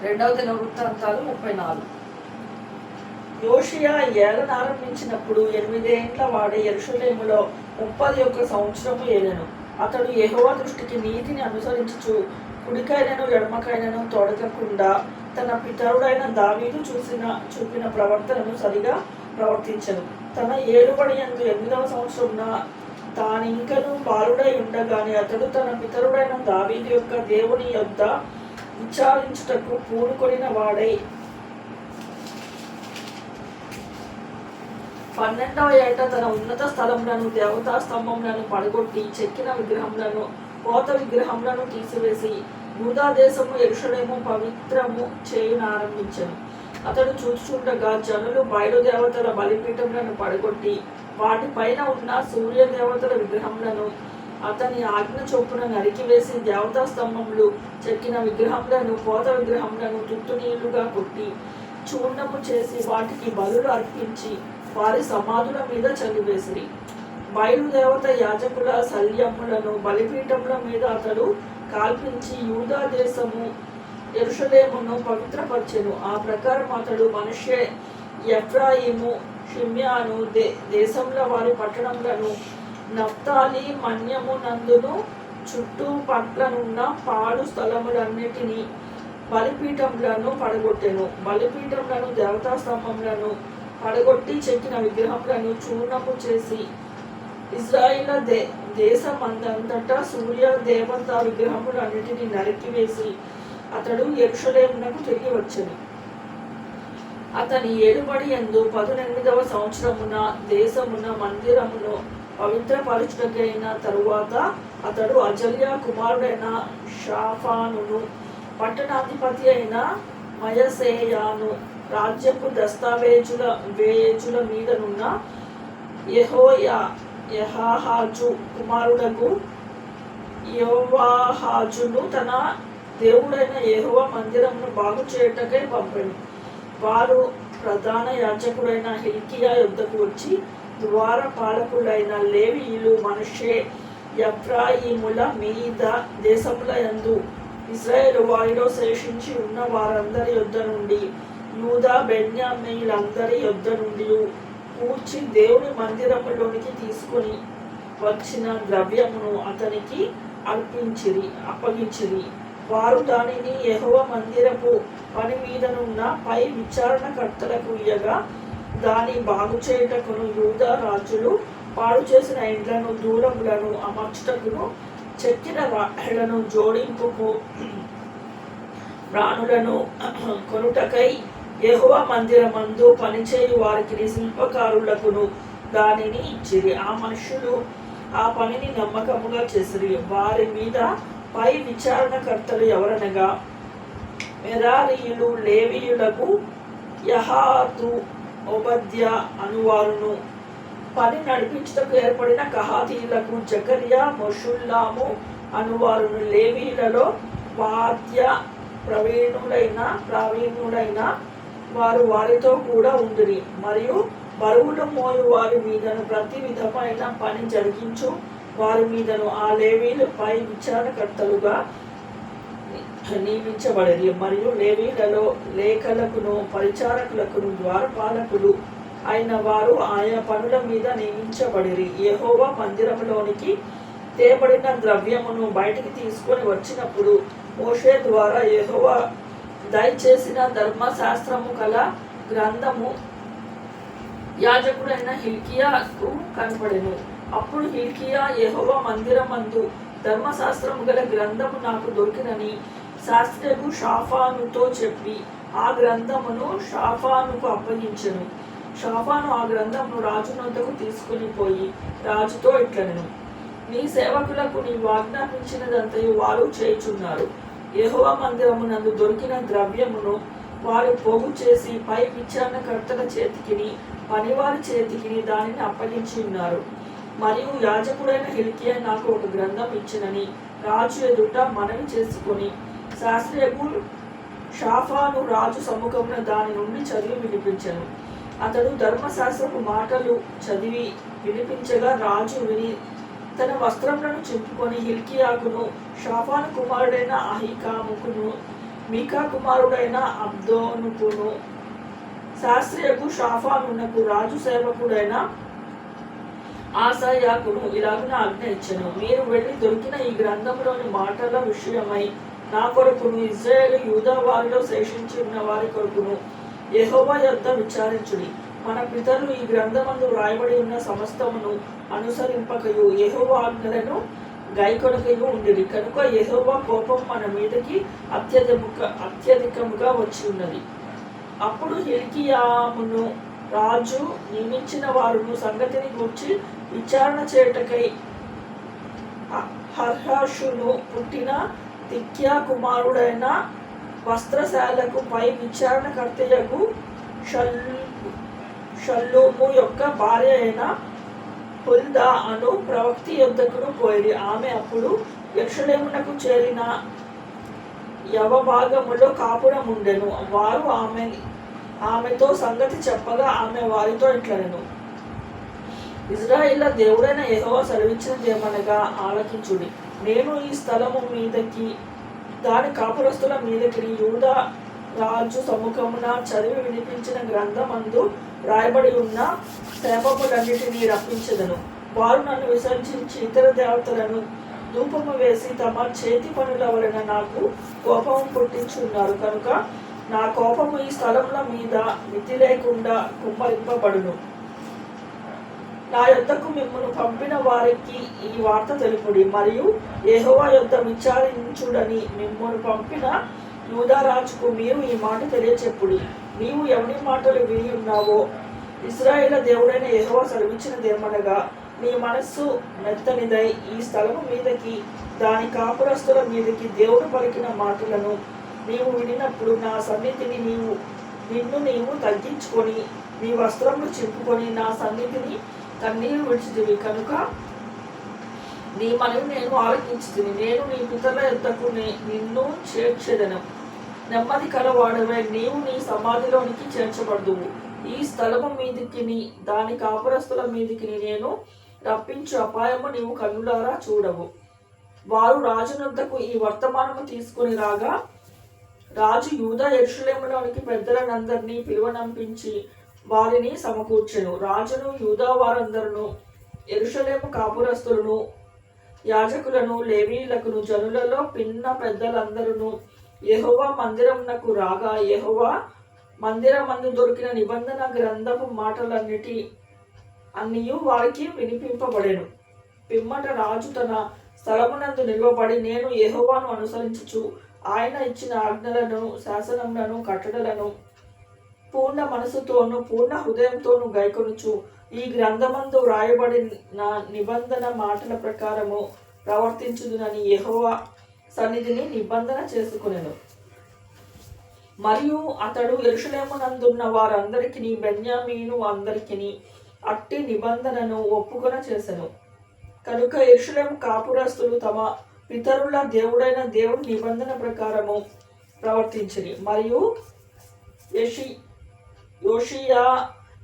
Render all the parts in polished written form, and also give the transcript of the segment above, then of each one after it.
రెండవ దినవృత్తాంతాలు 34. యోషియా ఏలన ఆరంభించినప్పుడు 8 ఏండ్ల వాడే యెరూషలేములో 31 సంవత్సరము ఏలెను. అతడు యెహోవా దృష్టికి నీతిని అనుసరించుచు కుడికైనను ఎడమకైనను తొడగకుండా తన పితరుడైన దావీదు చూపిన ప్రవర్తనను సరిగా ప్రవర్తించెను. తన ఏలుబడి యందు 8వ సంవత్సరమున తానింకను బాలుడై ఉండగానే అతడు తన పితరుడైన దావీదు యొక్క దేవుని యొద్ద విచారించుటకు పూనుకొనిన వాడై 12వ ఏట తన ఉన్నత స్థలములను దేవతా స్తంభములను పడగొట్టి చెక్కిన విగ్రహములను పోత విగ్రహములను తీసివేసి యూదా దేశము యెరూషలేము పవిత్రము చేయునారంభించెను. అతడు చూచుచుండగా జనులు బయలుదేవతల బలిపీఠములను పడగొట్టి వాటిపైన ఉన్న సూర్య దేవతల విగ్రహములను అతని ఆజ్ఞ చొప్పున నరికివేసి దేవతా స్తంభములు చెక్కిన విగ్రహములను పోత విగ్రహములను తుత్తునీళ్లుగా కొట్టి చూర్ణము చేసి వాటికి బలులు అర్పించి వారి సమాధుల మీద చల్లివేసిరి. బయలుదేవత యాజకుల శల్యములను బలిపీఠముల మీద అతడు కాల్పించి యూదా దేశము యెరూషలేమును పవిత్రపరచెను. ఆ ప్రకారం అతడు మనష్షే, ఎఫ్రాయిము, షిమ్యాను దేశంలో వారి పట్టణములను, నఫ్తాలి మన్యము నందును చుట్టూ పట్లనున్న పాడు స్థలములన్నిటినీ బలిపీఠములను పడగొట్టెను. బలిపీఠములను దేవతా స్తంభములను పడగొట్టి చెక్కిన విగ్రహములను చూర్ణము చేసి ఇజ్రాయిల దేశమందంతటా సూర్య దేవతా విగ్రహములన్నిటినీ నరికివేసి అతడు యెరూషలేమునకు తిరిగి వచ్చెను. అతని ఏలుబడి యందు 18వ సంవత్సరమున దేశమున మందిరమును పవిత్రపరచుటకైన తరువాత అతడు అజల్యా కుమారుడైన షాఫానును, పట్టణాధిపతి అయిన మయసేయాను, రాజ్యపు దస్తావేజుల మీదనున్న యెహోయాహాజు కుమారుడగు యోవాహాజును తన దేవుడైన యెహోవా మందిరమును బాగు చేయుటకై పంపెను. వారు ప్రధాన యాజకుడైన హిల్కీయా యొద్దకు వచ్చి ద్వారపాలకులైన లేవీయులు, మనష్షే, ఎఫ్రాయిముల మీద దేశముల యందు ఇశ్రాయేలు వారిలో శేషించి ఉన్న వారందరి యొద్ద నుండి, యూదా బెన్యామీయులందరి యొద్ద నుండి కూర్చి దేవుని మందిరములోనికి తీసుకుని వచ్చిన ద్రవ్యమును అతనికి అప్పగించిరి. వారు దానిని యెహోవా మందిరపు పని మీదనున్న పై విచారణకర్తలకు ఇయ్యగా, దాని బాగు చేయుటకును యూదా రాజులు పాడు చేసిన ఇండ్లను, దూలములను అమర్చుటకును, చెక్కిన రాళ్లను జోడింపుకు ప్రాణులను కొనుటకై యెహోవా మందిరమందు పనిచేయు వారికి శిల్పకారులకును దానిని ఇచ్చిరి. ఆ మనుషులు ఆ పనిని నమ్మకముగా చేసిరి. వారి మీద పై విచారణకర్తలు ఎవరనగా మెరారీయులు, లేవీయులకు యహాతు, ఓబద్యా అనువారును, పని నడిపించుటకు ఏర్పడిన కహాతీయులకు జకర్యా, మెషుల్లాము అనువారును, లేవీయులలో వాద్య ప్రావీణులైన వారు వారితో కూడా ఉండిరి. మరియు బరువులు మోయు వారి మీదను ప్రతి విధమైన పని జరిగించు వారి మీదను ఆ లేవీలు పై విచారణకర్తలుగా నియమించబడిరి. మరియు లేవీలలో లేఖలకును పరిచారకులకును ద్వారపాలకులు అయిన వారు ఆయా పనుల మీద నియమించబడిరి. యెహోవా మందిరములోనికి తేబడిన ద్రవ్యమును బయటికి తీసుకొని వచ్చినప్పుడు మోషే ద్వారా యెహోవా దయచేసిన ధర్మశాస్త్రము గల గ్రంథము యాజకుడైన హిల్కీయాకు కనపడెను. అప్పుడు హిల్కీయా, యెహోవా మందిరమందు ధర్మశాస్త్రము గల గ్రంథము నాకు దొరికినని శాస్త్రియకు షాఫానుతో చెప్పి ఆ గ్రంథమును షాఫానుకు అప్పగించెను. షాఫాను ఆ గ్రంథమును రాజు నొద్దకు తీసుకుని పోయి రాజుతో ఇట్లనెను, నీ సేవకులకు నీవు ఆజ్ఞాపించినదంతయు వారు చేయుచున్నారు. యెహోవా మందిరమునందు దొరికిన ద్రవ్యమును వారు పోగు చేసి పై విచారణకర్తల చేతికిని పనివారి చేతికిని దానిని అప్పగించి ఉన్నారు. మరియు యాజకుడైన హిల్కీయా నాకు ఒక గ్రంథం ఇచ్చినని రాజు ఎదుట మనవి చేసుకొని శాస్త్రియకు షాఫాను రాజు సముఖమున దాని నుండి చదివి వినిపించెను. అతడు ధర్మశాస్త్రపు మాటలు చదివి వినిపించగా రాజు విని తన వస్త్రములను చింపుకొని హిల్కీయాకును షాఫాను కుమారుడైన అహికాముకును మీకా కుమారుడైన అబ్దోనుకును శాస్త్రియకు షాఫానునకు రాజు సేవకుడైన ఆసాయాకును ఇలాగున ఆజ్ఞ ఇచ్చెను. మీరు వెళ్ళి దొరికిన ఈ గ్రంథంలోని మాటల విషయమై నా కొరకును ఇశ్రాయేలు యూదా వారిలో శేషించి ఉన్న వారి కొరకును యెహోవా యొద్ద విచారించుడి. మన పితరులు ఈ గ్రంథమందు వ్రాయబడి ఉన్న సమస్తమును అనుసరింపకయు యెహోవా ఆజ్ఞలను గైకొనకయు ఉండిరి. కనుక యెహోవా కోపం మన మీదకి అత్యధికముగా వచ్చి ఉన్నది. అప్పుడు హిల్కీయామును రాజు నియమించిన వారును సంగతిని గూర్చి విచారణ చేయుటకై హర్హషును పుట్టిన తిక్యా కుమారుడైన వస్త్రశాలకు పై విచారణకర్తయగు షల్లూము యొక్క భార్య అయిన హుల్దా అను ప్రవక్తి యొద్దకును పోయిరి. ఆమె అప్పుడు యెరూషలేమునకు చేరిన యవభాగములో కాపురముండెను. వారు ఆమెతో సంగతి చెప్పగా ఆమె వారితో ఇట్లనెను, ఇశ్రాయేళ్ల దేవుడైన యెహోవా సెలవిచ్చినదేమనగా ఆలకించుడి. నేను ఈ స్థలము మీదకి దాని కాపురస్తుల మీదకి యూదా రాజు సముఖమున చదివి వినిపించిన గ్రంథమందు రాయబడి ఉన్న శాపములన్నిటినీ రప్పించెదను. వారు నన్ను విసర్జించి ఇతర దేవతలను ధూపము వేసి తమ చేతి పనుల వలన నాకు కోపము పుట్టించున్నారు. కనుక నా కోపము ఈ స్థలముల మీద మితి లేకుండా కుమ్మరింపబడును. నా యొద్దకు మిమ్మల్ని పంపిన వారికి ఈ వార్త తెలుపుడి. మరియు యెహోవా యొద్ద విచారించుడని మిమ్మల్ని పంపిన యూదారాజుకు మీరు ఈ మాట తెలియచెప్పుడి. నీవు ఎవరి మాటలు విని ఉన్నావో ఇశ్రాయేలు దేవుడైన యెహోవా సెలవిచ్చినదేమనగా, నీ మనస్సు మెత్తనిదై ఈ స్థలము మీదకి దాని కాపురస్తుల మీదకి దేవుడు పలికిన మాటలను నీవు వినినప్పుడు నా సన్నిధిని నిన్ను తగ్గించుకొని నీ వస్త్రములు చింపుకొని నా సన్నిధిని కన్నీరు విడిచితివి. కనుక నీ మనవి నేను ఆలకించితిని. నేను నీ పితరుల యొద్దకు నిన్ను చేర్చెదను. నెమ్మది కలవాడవై నీవు నీ సమాధిలోనికి చేర్చబడుదువు. ఈ స్థలము మీదికి దాని కాపురస్తుల మీదికి నేను రప్పించు అపాయము నీవు కన్నులారా చూడవు. వారు రాజునొద్దకు ఈ వర్తమానము తీసుకుని రాగా రాజు యూదా యెరూషలేములోనికి పెద్దలనందరినీ పిలువనంపించి వారిని సమకూర్చెను. రాజును యూదా వారందరును యెరూషలేము కాపురస్తులను యాజకులను లేవీయులకును జనులలో పిన్న పెద్దలందరూ యెహోవా మందిరమునకు రాగా యెహోవా మందిరమందు దొరికిన నిబంధన గ్రంథపు అన్నియు వారికి వినిపింపబడెను. పిమ్మట రాజు తన స్థలమునందు నిలవబడి నేను యెహోవాను అనుసరించుచు ఆయన ఇచ్చిన ఆజ్ఞలను శాసనములను కట్టడలను పూర్ణ మనసుతోను పూర్ణ హృదయంతోను గైకొనుచు ఈ గ్రంథమందు వ్రాయబడిన నిబంధన మాటల ప్రకారము ప్రవర్తించుదునని యెహోవా సన్నిధిని నిబంధన చేసుకొనెను. మరియు అతడు యెరూషలేమునందున్న వారందరికీ బెన్యామీను అందరికీ అట్టి నిబంధనను ఒప్పుకొన చేసెను. కనుక యెరూషలేము కాపురస్తులు తమ పితరుల దేవుడైన దేవుని నిబంధన ప్రకారము ప్రవర్తించిరి. మరియు యోషియా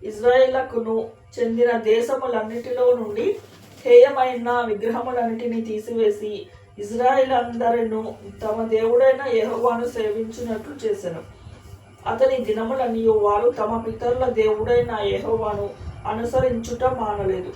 ఇశ్రాయేలుకును చెందిన దేశములన్నిటిలో నుండి హేయమైన విగ్రహములన్నిటినీ తీసివేసి ఇశ్రాయేలందరూ తమ దేవుడైన యెహోవాను సేవించున్నట్లు చేసెను. అతని దినములన్నీ వారు తమ పితరుల దేవుడైన యెహోవాను అనుసరించుట మానలేదు.